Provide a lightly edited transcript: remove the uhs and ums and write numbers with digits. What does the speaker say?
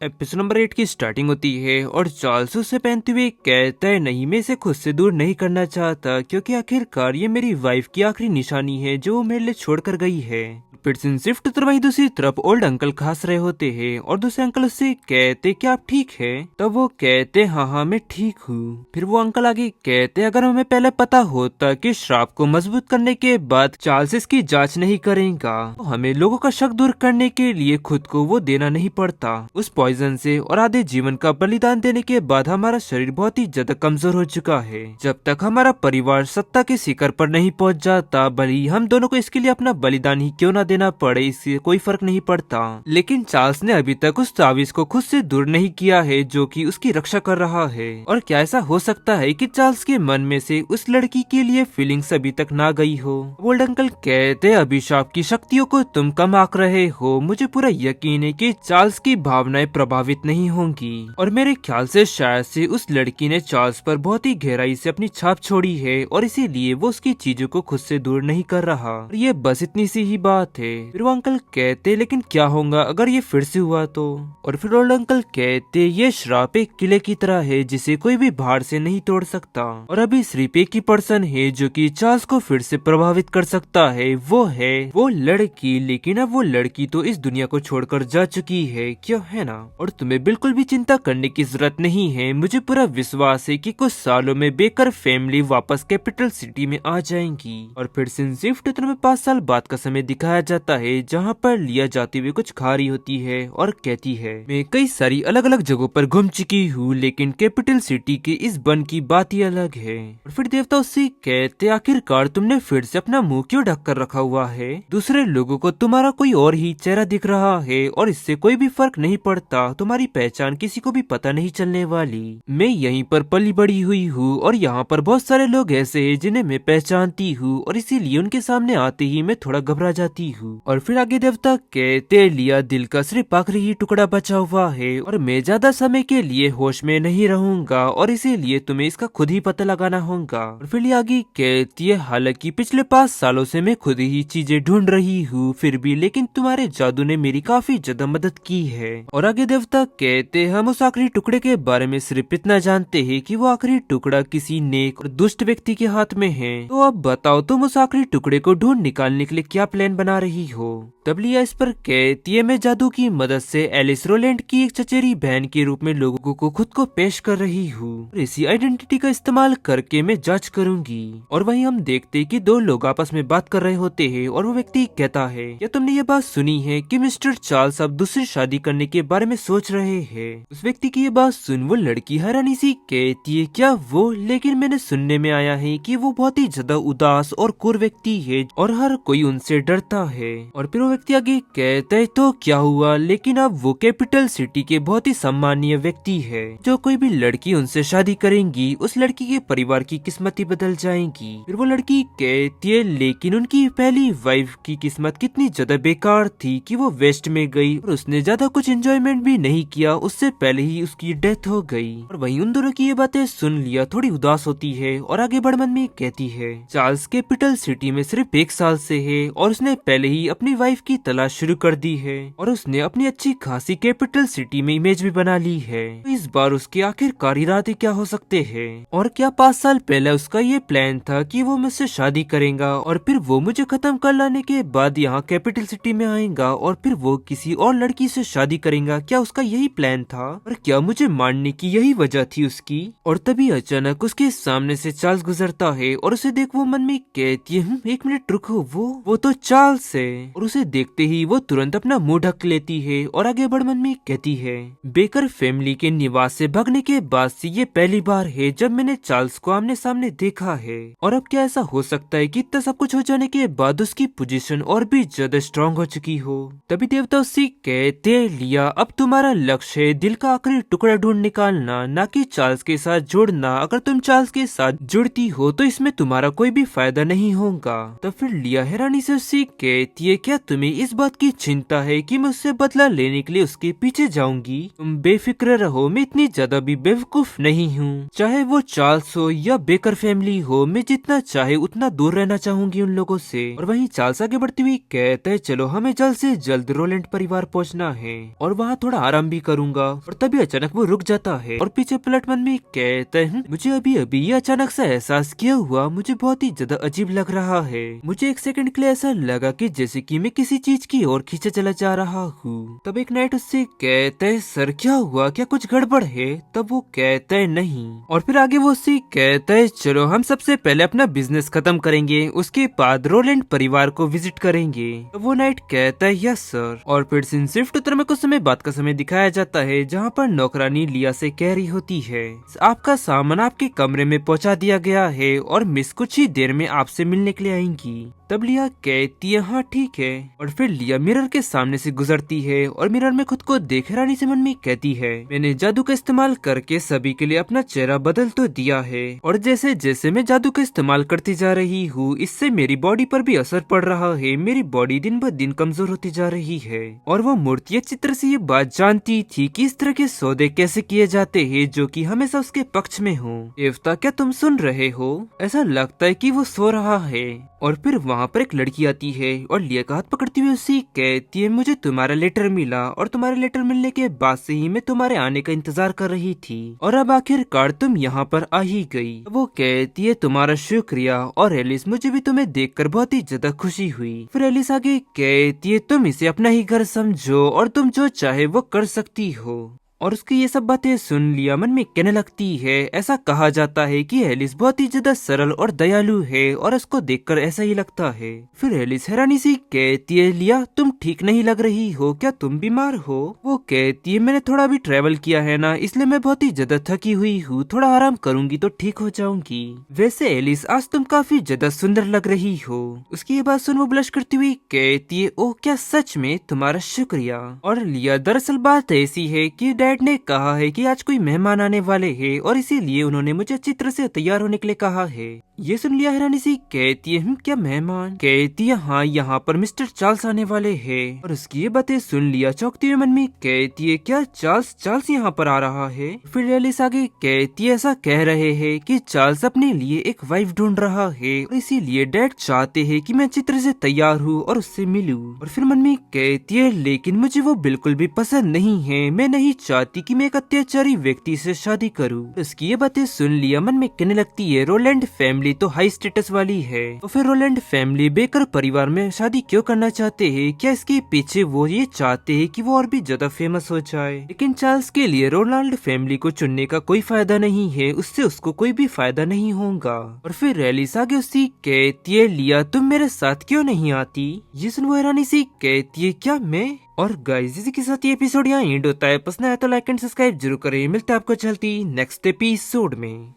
Episode number 8 की starting होती है और चार्ल्स उसे पहनते हुए कहता है, नहीं मैं इसे खुद से दूर नहीं करना चाहता क्योंकि आखिरकार ये मेरी वाइफ की आखिरी निशानी है जो वो मेरे लिए छोड़कर गई है। फिर सीन शिफ्ट तो वहीं दूसरी तरफ ओल्ड अंकल खास रहे होते हैं और दूसरे अंकल उससे कहते क्या आप ठीक है। तब वो कहते हाँ हाँ मैं ठीक हूँ। फिर वो अंकल आगे कहते अगर हमें पहले पता होता कि श्राप को मजबूत करने के बाद चार्ल्स इसकी जांच नहीं करेगा तो हमें लोगों का शक दूर करने के लिए खुद को वो देना नहीं पड़ता उस पॉइजन से और आधे जीवन का बलिदान देने के बाद हमारा शरीर बहुत ही ज्यादा कमजोर हो चुका है। जब तक हमारा परिवार सत्ता के शिखर पर नहीं पहुंच जाता भले ही हम दोनों को इसके लिए अपना बलिदान ही क्यों ना देना पड़े इससे कोई फर्क नहीं पड़ता। लेकिन चार्ल्स ने अभी तक उस तावीज को खुद से दूर नहीं किया है जो कि उसकी रक्षा कर रहा है। और क्या ऐसा हो सकता है कि चार्ल्स के मन में से उस लड़की के लिए फीलिंग्स अभी तक ना गई हो। ओल्ड अंकल कहते अभिशाप की शक्तियों को तुम कम आंक रहे हो, मुझे पूरा यकीन है कि चार्ल्स की भावनाएं प्रभावित नहीं होंगी और मेरे ख्याल से शायद से उस लड़की ने चार्ल्स पर बहुत ही गहराई से अपनी छाप छोड़ी है और इसीलिए वो उसकी चीजों को खुद से दूर नहीं कर रहा। और ये बस इतनी सी ही बात है। फिर वो अंकल कहते लेकिन क्या होगा अगर ये फिर से हुआ तो। और फिर ओल्ड अंकल कहते ये श्राप एक किले की तरह है जिसे कोई भी बाहर से नहीं तोड़ सकता और अभी सिर्फ एक ही पर्सन है जो कि चार्ल्स को फिर से प्रभावित कर सकता है, वो है वो लड़की। लेकिन अब वो लड़की तो इस दुनिया को छोड़कर जा चुकी है क्यों है ना। और तुम्हें बिल्कुल भी चिंता करने की जरूरत नहीं है, मुझे पूरा विश्वास है कि कुछ सालों में बेकर फैमिली वापस कैपिटल सिटी में आ जाएंगी। और फिर सीन शिफ्ट तो हमें 5 साल बाद का समय दिखाया जाता है जहाँ पर लिया जाते हुए कुछ खा रही होती है और कहती है मैं कई सारी अलग अलग जगहों पर घूम चुकी हूँ लेकिन कैपिटल सिटी के इस बन की बात ही अलग है। और फिर देवता उससे कहते आखिरकार तुमने फिर से अपना मुंह क्यों ढक कर रखा हुआ है, दूसरे लोगों को तुम्हारा कोई और ही चेहरा दिख रहा है और इससे कोई भी फर्क नहीं पड़ता, तुम्हारी पहचान किसी को भी पता नहीं चलने वाली। मैं यहीं पर पली बड़ी हुई हूँ और यहाँ पर बहुत सारे लोग ऐसे हैं जिन्हें मैं पहचानती हूँ और इसीलिए उनके सामने आते ही मैं थोड़ा घबरा जाती हूँ। और फिर आगे देवता कहते लिया दिल का सिर्फ आखिरी ही टुकड़ा बचा हुआ है और मैं ज्यादा समय के लिए होश में नहीं रहूंगा और इसीलिए तुम्हें इसका खुद ही पता लगाना होगा। और फिर आगे कहती है हालांकि पिछले 5 सालों से मैं खुद ही चीजें ढूंढ रही हूँ फिर भी लेकिन तुम्हारे जादू ने मेरी काफी ज्यादा मदद की है। और आगे देवता कहते हम उस आखिरी टुकड़े के बारे में सिर्फ इतना जानते हैं कि वो आखिरी टुकड़ा किसी नेक और दुष्ट व्यक्ति के हाथ में है। तो अब बताओ तुम उस आखिरी टुकड़े को ढूंढ निकालने के लिए क्या प्लान बना रही हो। तब लिया इस पर कहती है मैं जादू की मदद से एलिस रोलैंड की एक चचेरी बहन के रूप में लोगों को खुद को पेश कर रही हूँ। इसी आइडेंटिटी का इस्तेमाल करके मैं जांच करूंगी। और वहीं हम देखते कि दो लोग आपस में बात कर रहे होते हैं और वो व्यक्ति कहता है क्या तुमने ये बात सुनी है कि मिस्टर चार्ल्स अब दूसरी शादी करने के बारे में सोच रहे हैं। उस व्यक्ति की ये बात सुन वो लड़की हैरानी सी कहती है क्या वो, लेकिन मैंने सुनने में आया है कि वो बहुत ही ज्यादा उदास और क्रूर व्यक्ति है और हर कोई उनसे डरता है। और फिर वो व्यक्ति आगे कहता है तो क्या हुआ, लेकिन अब वो कैपिटल सिटी के बहुत ही सम्मानीय व्यक्ति है, जो कोई भी लड़की उनसे शादी करेंगी उस लड़की के परिवार की किस्मत ही बदल जाएगी। फिर वो लड़की कहती है लेकिन उनकी पहली वाइफ की किस्मत कितनी ज्यादा बेकार थी कि वो वेस्ट में गई और उसने ज्यादा कुछ एंजॉयमेंट भी नहीं किया, उससे पहले ही उसकी डेथ हो गई। और वहीं उन दोनों की ये बातें सुन लिया थोड़ी उदास होती है और आगे बढ़ मन में कहती है चार्ल्स कैपिटल सिटी में सिर्फ 1 साल से है और उसने पहले ही अपनी वाइफ की तलाश शुरू कर दी है और उसने अपनी अच्छी खासी कैपिटल सिटी में इमेज भी बना ली है। तो इस बार उसके आखिरकार इरादे क्या हो सकते हैं और क्या 5 साल पहले उसका ये प्लान था कि वो मुझसे शादी करेगा और फिर वो मुझे खत्म कर लाने के बाद यहाँ कैपिटल सिटी में आएगा और फिर वो किसी और लड़की से शादी करेगा, क्या उसका यही प्लान था और क्या मुझे मारने की यही वजह थी उसकी। और तभी अचानक उसके सामने से चार्ल्स गुजरता है और उसे देख वो मन में कहती है 1 मिनट रुको, वो तो चार्ल्स है। और उसे देखते ही वो तुरंत अपना मुंह ढक लेती है और आगे बढ़ मन में कहती है बेकर फैमिली के निवास से भागने के बाद से ये पहली बार है जब मैंने चार्ल्स को आमने सामने देखा है। और अब क्या ऐसा हो सकता है कि इतना सब कुछ हो जाने के बाद उसकी पोजीशन और भी ज्यादा स्ट्रांग हो चुकी हो। तभी देवता उससे कहते लिया अब तुम्हारा लक्ष्य है दिल का आखिरी टुकड़ा ढूंढ निकालना, ना कि चार्ल्स के साथ जुड़ना। अगर तुम चार्ल्स के साथ जुड़ती हो तो इसमें तुम्हारा कोई भी फायदा नहीं होगा। तो फिर लिया हैरानी से उससे कहती है क्या तुम्हें इस बात की चिंता है कि मैं उससे बदला लेने के लिए उसके पीछे जाऊंगी। तुम बेफिक्र रहो, मैं इतनी ज्यादा भी बेवकूफ नहीं हूँ। चाहे वो चार्ल्स हो या बेकर फैमिली हो, मैं जितना चाहे उतना दूर रहना चाहूंगी उन लोगों से। और वहीं चार्ल्स आगे बढ़ती हुई कहता है चलो हमें जल्द से जल्द रोलैंड परिवार पहुंचना है और वहाँ थोड़ा आराम भी करूंगा। और तभी अचानक वो रुक जाता है और पीछे पलट मन में कहता है मुझे अभी अभी ये अचानक से एहसास किया हुआ मुझे बहुत ही ज्यादा अजीब लग रहा है। मुझे एक सेकंड के लिए ऐसा लगा कि जैसे कि मैं किसी चीज की ओर खींचा चला जा रहा हूँ। तब एक नाइट उससे कहता है सर क्या हुआ, क्या कुछ गड़बड़ है? तब वो कहता है नहीं। और फिर आगे वो उससे कहता है चलो हम सबसे पहले अपना बिजनेस खत्म करेंगे, उसके बाद रोलैंड परिवार को विजिट करेंगे। तो वो नाइट कहता है यस सर। और फिर सीन शिफ्ट उत्तर में कुछ समय बाद का समय दिखाया जाता है जहाँ पर नौकरानी लिया से कह रही होती है आपका सामान आपके कमरे में पहुँचा दिया गया है और मिस कुछ ही देर में आपसे मिलने के लिए आएंगी। तब लिया कहती है हाँ ठीक है। और फिर लिया मिरर के सामने से गुजरती है और मिरर में खुद को देख रानी से मन में कहती है मैंने जादू का इस्तेमाल करके सभी के लिए अपना चेहरा बदल तो दिया है और जैसे जैसे मैं जादू का इस्तेमाल करती जा रही हूँ इससे मेरी बॉडी पर भी असर पड़ रहा है। मेरी बॉडी दिन ब दिन कमजोर होती जा रही है। और वो मूर्ति अच्छी तरह से ये बात जानती थी कि इस तरह के सौदे कैसे किए जाते हैं जो कि हमेशा उसके पक्ष में हो। एफ्ता क्या तुम सुन रहे हो? ऐसा लगता है कि वो सो रहा है। और फिर वहाँ पर एक लड़की आती है और लिया का हाथ पकड़ती हुई उसी कहती है मुझे तुम्हारा लेटर मिला और तुम्हारे लेटर मिलने के बाद से ही मैं तुम्हारे आने का इंतजार कर रही थी और अब आखिरकार तुम यहाँ पर आ ही गई। वो कहती है तुम्हारा शुक्रिया और एलिस मुझे भी तुम्हें देखकर बहुत ही ज्यादा खुशी हुई। फिर एलिस आगे कहती है तुम इसे अपना ही घर समझो और तुम जो चाहे वो कर सकती हो। और उसकी ये सब बातें सुन लिया मन में कहने लगती है ऐसा कहा जाता है कि एलिस बहुत ही ज्यादा सरल और दयालु है और उसको देखकर ऐसा ही लगता है। फिर एलिस हैरानी सी कहती है लिया तुम ठीक नहीं लग रही हो, क्या तुम बीमार हो? वो कहती है मैंने थोड़ा भी ट्रेवल किया है ना इसलिए मैं बहुत ही ज्यादा थकी हुई हूँ, थोड़ा आराम करूंगी तो ठीक हो जाऊंगी। वैसे एलिस आज तुम काफी ज्यादा सुंदर लग रही हो। उसकी ये बात सुन वो ब्लश करती हुई कहती है ओह क्या सच में, तुम्हारा शुक्रिया। और लिया दरअसल बात ऐसी है कि डैड ने कहा है कि आज कोई मेहमान आने वाले हैं और इसीलिए उन्होंने मुझे अच्छी तरह से तैयार होने के लिए कहा है। ये सुन लिया हैरानी सी कहती है क्या मेहमान? कहती है हाँ यहाँ पर मिस्टर चार्ल्स आने वाले हैं। और उसकी ये बातें सुन लिया चौंकती हुई मन में कहती है क्या चार्ल्स यहाँ पर आ रहा है? फिर एलिस आगे कहती है ऐसा कह रहे हैं कि चार्ल्स अपने लिए एक वाइफ ढूंढ रहा है और इसीलिए डैड चाहते हैं कि मैं अच्छी तरह से तैयार हूँ और उससे मिलूं। और फिर मन में कहती है लेकिन मुझे वो बिल्कुल भी पसंद नहीं है, मैं नहीं चाहती कि मैं एक अत्याचारी व्यक्ति से शादी करूं। उसकी ये बातें सुन लिया मन में कहने लगती है रोलैंड फैमिली तो हाई स्टेटस वाली है तो फिर रोलैंड फैमिली बेकर परिवार में शादी क्यों करना चाहते हैं? क्या इसके पीछे वो ये चाहते हैं कि वो और भी ज्यादा फेमस हो जाए? लेकिन चार्ल्स के लिए रोनाल्ड फैमिली को चुनने का कोई फायदा नहीं है, उससे उसको कोई भी फायदा नहीं होगा। और फिर एलिस आगे उससे कहती है लिया तुम मेरे साथ क्यों नहीं आती? ये सुन वो हैरानी सी कहती है क्या मैं? और गाइस इसी के साथ ये एपिसोड यहाँ एंड होता है। पसंद आया तो लाइक एंड सब्सक्राइब जरूर करें। मिलते हैं आपको जल्दी नेक्स्ट एपिसोड में।